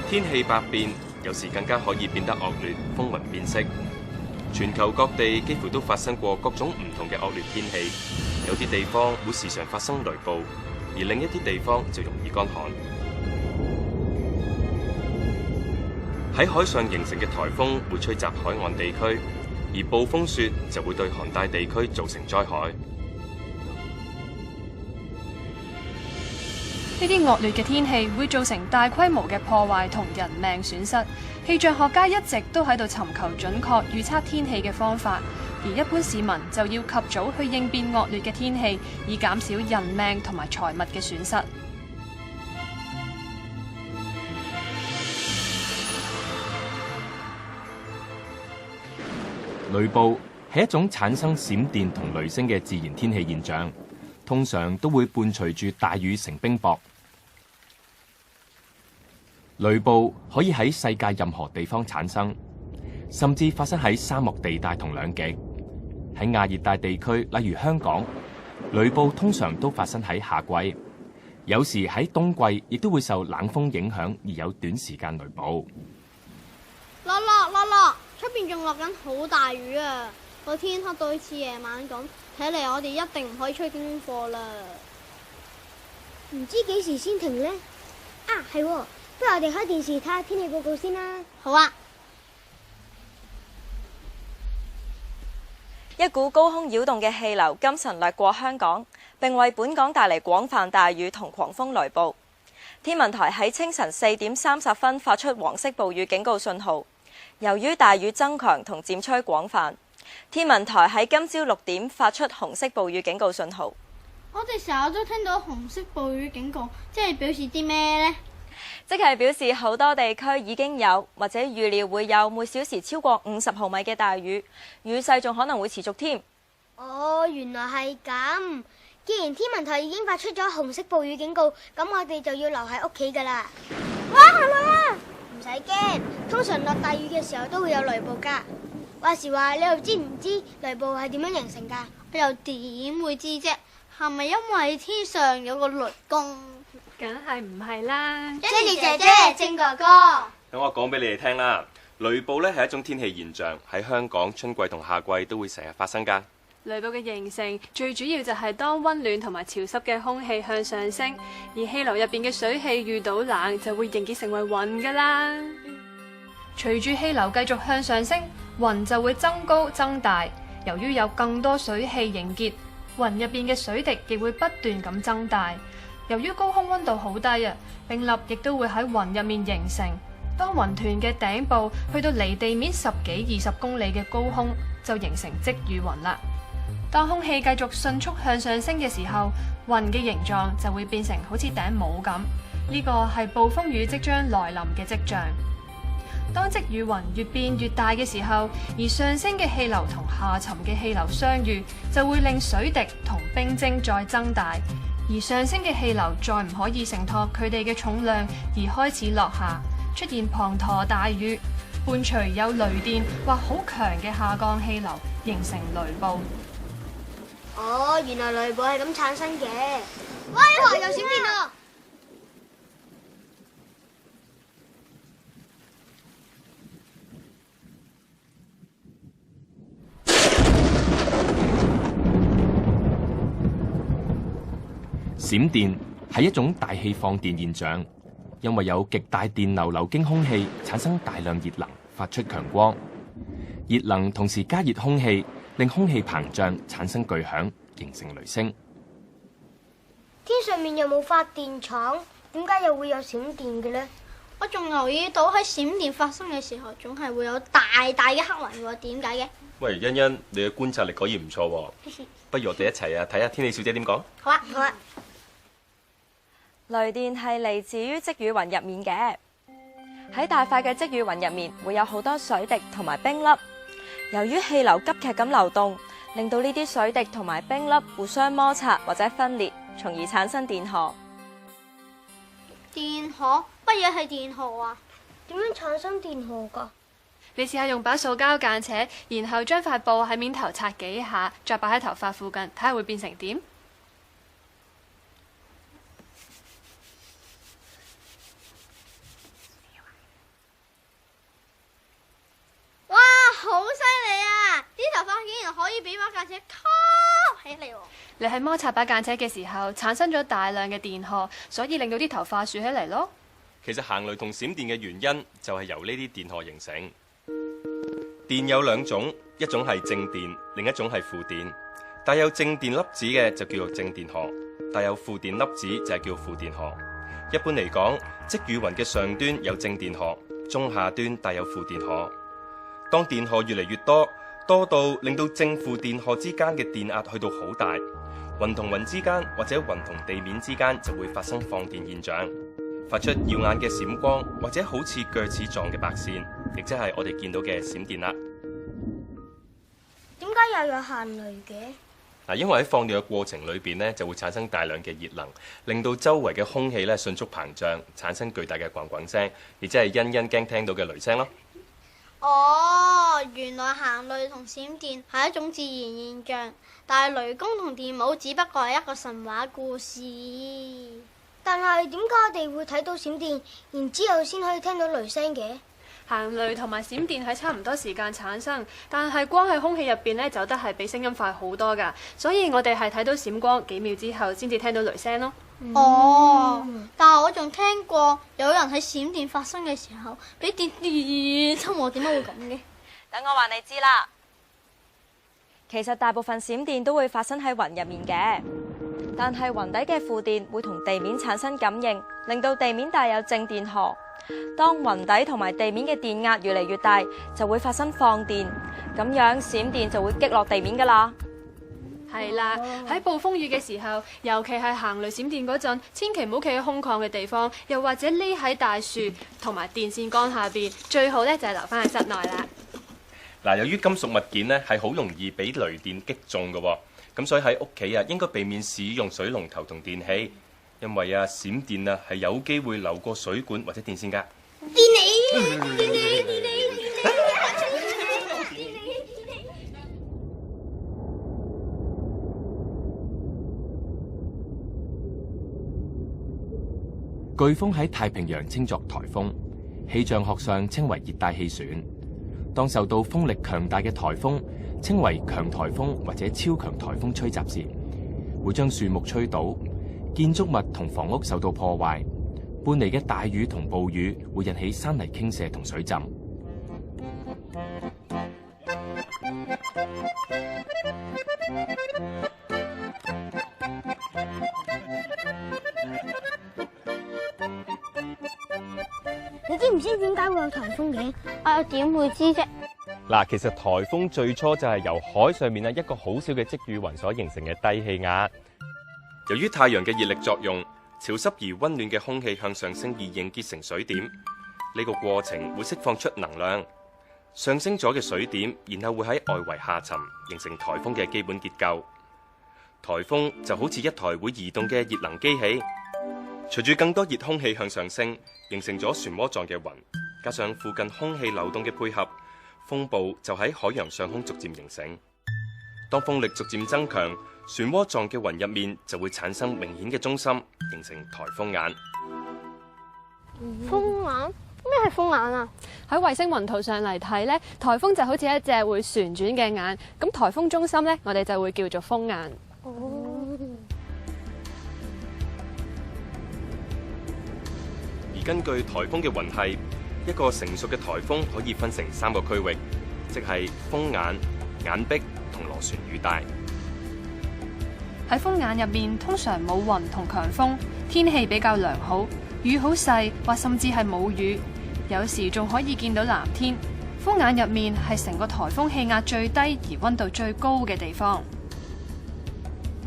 天氣百變，有時更加可以變得惡劣，風雲變色。全球各地幾乎都發生過各種唔同嘅惡劣天氣，有啲地方會時常發生雷暴，而另一啲地方就容易乾旱。喺海上形成嘅颱風會吹襲海岸地區，而暴風雪就會對寒帶地區造成災害。呢啲惡劣嘅天氣會造成大規模嘅破壞同人命損失。氣象學家一直都喺度尋求準確預測天氣嘅方法，而一般市民就要及早去應變惡劣嘅天氣，以減少人命同埋財物嘅損失。雷暴係一種產生閃電同雷聲嘅自然天氣現象，通常都會伴隨住大雨成冰雹。雷暴可以喺世界任何地方產生，甚至發生喺沙漠地帶同兩極。喺亞熱帶地區，例如香港，雷暴通常都發生喺夏季，有時喺冬季亦都會受冷風影響而有短時間雷暴。落，出邊仲落緊好大雨啊！個天黑到好似夜晚咁，睇嚟我哋一定唔可以出經課啦。唔知幾時先停呢？啊，係喎，不如我哋開電視睇下天氣報告先啦。好啊！一股高空擾動嘅氣流今晨掠過香港，並為本港帶嚟廣泛大雨同狂風雷暴。天文台喺清晨4點30分發出黃色暴雨警告信號。由於大雨增強同漸吹廣泛，天文台喺今朝6點發出紅色暴雨警告信號。我哋成日都聽到紅色暴雨警告，即係表示啲咩呢？即係表示好多地區已經有或者預料會有每小時超過50毫米嘅大雨，雨勢仲可能會持續添。哦，原來係咁。既然天文台已經發出咗紅色暴雨警告，咁我哋就要留喺屋企噶啦。哇，係咪啊？唔使驚，通常落大雨嘅時候都會有雷暴噶。話時話，你又知唔知雷暴係點樣形成噶？我又點會知啫？係咪因為天上有個雷公？梗係唔係啦。Jenny 姐姐，正哥哥。等我講俾你哋聽啦，雷暴咧係一種天氣現象，喺香港春季同夏季都會成日發生噶。雷暴嘅形成最主要就係當溫暖同埋潮濕嘅空氣向上升，而氣流入邊嘅水氣遇到冷就會凝結成為雲噶啦。隨住氣流繼續向上升，雲就會增高增大。由於有更多水氣凝結，雲入邊嘅水滴亦會不斷咁增大。由於高空溫度好低啊，冰粒亦都會喺雲入面形成。當雲團嘅頂部去到離地面10幾20公里嘅高空，就形成積雨雲啦。當空氣繼續迅速向上升嘅時候，雲嘅形狀就會變成好似頂帽咁。呢個係暴風雨即將來臨嘅跡象。當積雨雲越變越大嘅時候，而上升嘅氣流同下沉嘅氣流相遇，就會令水滴同冰晶再增大，而上升嘅氣流再唔可以承托佢哋嘅重量，而開始落下，出現滂沱大雨，伴隨有雷電或好強嘅下降氣流，形成雷暴。哦，原來雷暴係咁產生嘅。哇，有閃電啊！閃電係一種大氣放電現象，因為有極大電流流經空氣，產生大量熱能，發出強光。熱能同時加熱空氣，令空氣膨脹，產生巨響，形成雷聲。天上面有冇發電廠？點解又會有閃電嘅呢？我仲留意到喺閃電發生嘅時候，總係會有大大嘅黑雲喎。點解嘅？喂，欣欣，你嘅觀察力果然唔錯喎。不如我哋一齊睇下天氣小姐點講。好啊，好啊。雷電係嚟自於積雨雲入面嘅。喺大塊嘅積雨雲入面會有好多水滴同埋冰粒。由於氣流急劇咁流動，令到呢啲水滴同埋冰粒互相摩擦或者分裂，從而產生電荷。電荷？乜嘢係電荷啊？點樣產生電荷噶？你試下用把塑膠間尺，然後將塊布喺面頭擦幾下，再擺喺頭髮附近，睇下會變成點？以俾把間尺吸起嚟喎。你喺摩擦把間尺嘅時候，產生咗大量嘅電荷，所以令到啲頭髮豎起嚟咯。其實行雷同閃電嘅原因就係由呢啲電荷形成。電有兩種，一種係正電，另一種係負電。帶有正電粒子嘅就叫做正電荷，帶有負電粒子就係叫負電荷。一般嚟講，積雨雲嘅上端有正電荷，中下端帶有負電荷。當電荷越嚟越多，多到令到正負電荷之間嘅電壓去到好大，雲同雲之間或者雲同地面之間就會發生放電現象，發出耀眼嘅閃光，或者好似鋸齒狀嘅白線，亦即係我哋見到嘅閃電啦。點解又有行雷嘅？因為喺放電嘅過程裏邊呢，就會產生大量嘅熱能，令到周圍嘅空氣咧迅速膨脹，產生巨大嘅咣咣聲，亦即係欣欣驚聽到嘅雷聲咯。哦，原來行雷同閃電係一種自然現象，但係雷公同電母只不過係一個神話故事。但係點解我哋會睇到閃電，然之後先可以聽到雷聲嘅？行雷同埋閃電喺差唔多時間產生，但係光喺空氣入邊咧走得係比聲音快好多㗎，所以我哋係睇到閃光幾秒之後先至聽到雷聲咯。哦，但係我仲聽過有人喺閃電發生嘅時候俾電電親喎，點解會咁嘅？等我話你知啦。其實大部分閃電都會發生喺雲入面嘅，但係雲底嘅負電會同地面產生感應，令到地面帶有正電荷。當雲底同埋地面嘅電壓越嚟越大，就會發生放電，咁樣閃電就會擊落地面㗎啦。係啦，喺暴風雨嘅時候，尤其係行雷閃電嗰陣，千祈唔好企喺空曠嘅地方，又或者匿喺大樹同埋電線桿下邊，最好咧就係留翻喺室內啦。由於金屬物件咧係好容易俾雷電擊中嘅，咁所以喺屋企應該避免使用水龍頭同電器，因為閃電係有機會流過水管或者電線㗎。颶風喺太平洋稱作颱風，氣象學上稱為熱帶氣旋。當受到風力強大嘅颱風，稱為強颱風或者超強颱風吹襲時，會將樹木吹倒，建築物同房屋受到破壞，伴嚟嘅大雨同暴雨會引起山泥傾瀉同水浸。你知唔知點解會有颱風嘅？我點會知啫？其實颱風最初就係由海上面一個好少嘅積雨雲所形成嘅低氣壓。由於太陽嘅熱力作用，潮濕而溫暖嘅空氣向上升而凝結成水點，呢個過程會釋放出能量。上升咗嘅水點，然後會喺外圍下沉，形成颱風嘅基本結構。颱風就好似一台會移動嘅熱能機器，隨住更多熱空氣向上升，形成咗漩渦狀嘅雲，加上附近空氣流動嘅配合，風暴就喺海洋上空逐漸形成。當風力逐漸增強，漩渦狀嘅雲入面就會產生明顯嘅中心，形成颱風眼。風眼？咩係風眼啊？喺衛星雲圖上嚟睇咧，颱風就好似一隻會旋轉嘅眼，咁颱風中心咧，我哋就會叫做風眼。而根據颱風嘅雲系，一個成熟嘅颱風可以分成3個區域，即係風眼、眼壁同螺旋雨帶。喺風眼入面，通常冇雲同強風，天氣比較良好，雨好細或甚至係冇雨，有時仲可以見到藍天。風眼入面係成個颱風氣壓最低而溫度最高嘅地方。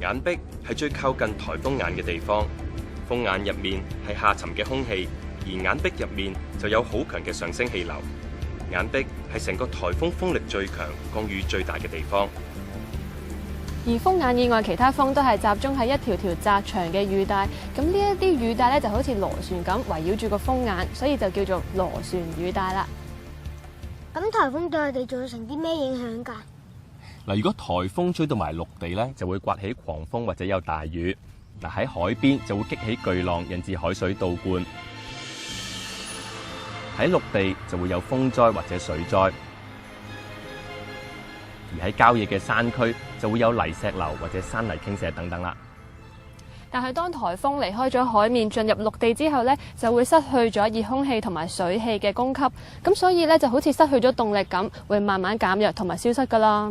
眼壁係最靠近颱風眼嘅地方，風眼入面係下沉嘅空氣，而眼壁入面就有好強嘅上升氣流。眼壁係成個颱風風力最強、降雨最大嘅地方。而風眼以外，其他風都係集中喺一條條窄長嘅雨帶。咁呢一啲雨帶咧就好似螺旋咁圍繞住個風眼，所以就叫做螺旋雨帶啦。咁颱風對我哋造成啲咩影響㗎？如果颱風吹到埋陸地咧，就會颳起狂風或者有大雨。喺海邊就會激起巨浪，引致海水倒灌。喺陸地就會有風災或者水災。而喺郊野嘅山區就會有泥石流或者山泥傾瀉等等啦。但係當颱風離開咗海面進入陸地之後呢，就會失去咗熱空氣同埋水氣嘅供給，咁所以呢，就好似失去咗動力咁，會慢慢減弱同埋消失㗎啦。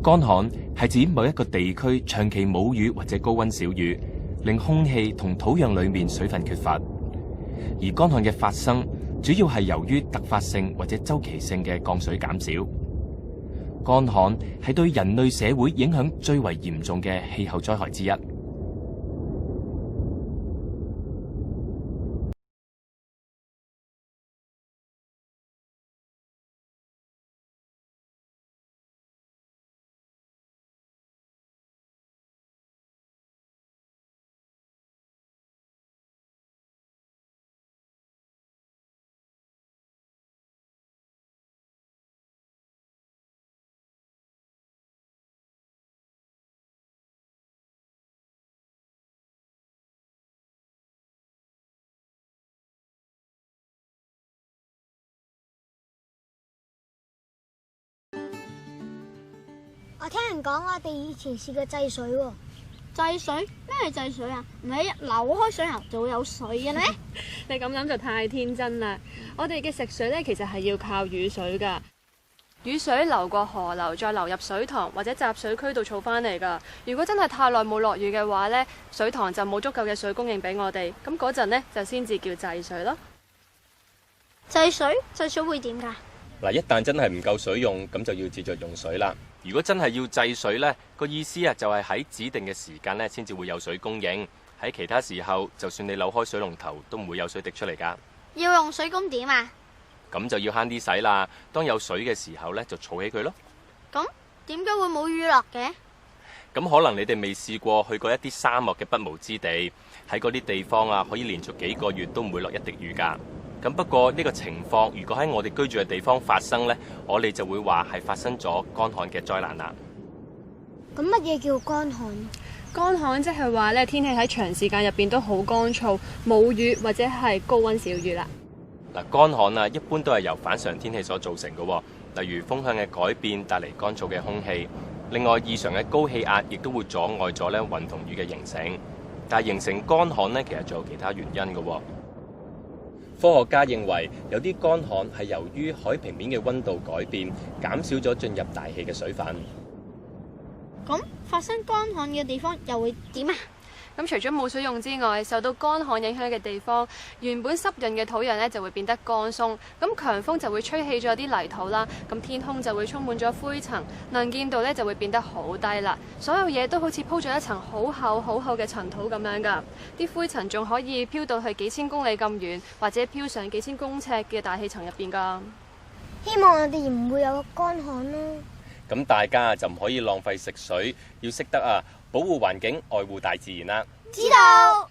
乾旱係指某一個地區長期冇雨或者高溫少雨，令空氣同土壤裡面水分缺乏。而乾旱嘅發生，主要係由於突發性或者周期性嘅降水減少。乾旱係對人類社會影響最為嚴重嘅氣候災害之一。我聽人講，我哋以前試過制水喎。制水？咩係制水啊？唔係一扭開水喉就會有水嘅咩？你咁諗就太天真啦！我哋嘅食水呢，其實係要靠雨水㗎。雨水流過河流，再流入水塘或者集水區度儲翻嚟㗎。如果真係太耐冇落雨嘅話呢，水塘就冇足夠嘅水供應俾我哋，咁嗰陣呢，就先至叫制水咯。制水會點㗎？嗱，一旦真係唔夠水用，咁就要節約用水啦。如果真係要制水呢，個意思啊就係喺指定嘅時間呢先至會有水供應。喺其他時候，就算你扭開水龍頭，都唔會有水滴出嚟㗎。要用水咁點啊？咁就要慳啲使啦。當有水嘅時候呢，就儲起佢咯。咁點解會冇雨落嘅？咁可能你哋未試過去過一啲沙漠嘅不毛之地，喺嗰啲地方啊，可以連續幾個月都唔會落一滴雨㗎。咁不過呢個情況，如果喺我哋居住嘅地方發生呢，我哋就會話係發生咗乾旱嘅災難啦。咁乜嘢叫乾旱？乾旱即係話咧，天氣喺長時間入邊都好乾燥，冇雨或者係高溫少雨啦。嗱，乾旱啊，一般都係由反常天氣所造成嘅，例如風向嘅改變帶嚟乾燥嘅空氣。另外，異常嘅高氣壓亦都會阻礙咗咧雲同雨嘅形成。但係形成乾旱呢，其實仲有其他原因嘅。科學家認為有啲乾旱係由於海平面嘅溫度改變，減少咗進入大氣嘅水分。咁發生乾旱嘅地方又會點啊？咁除咗冇水用之外，受到乾旱影響嘅地方，原本濕潤嘅土壤呢就會變得乾鬆，咁強風就會吹起咗啲泥土啦，咁天空就會充滿咗灰塵，能見度呢就會變得好低啦，所有嘢都好似鋪咗一層好厚好厚嘅塵土咁樣㗎，啲灰塵仲可以飄到去幾千公里咁遠，或者飄上幾千公尺嘅大氣層入邊㗎。希望我哋唔會有乾旱啦。咁大家就唔可以浪費食水，要識得保護環境，愛護大自然啦。知道。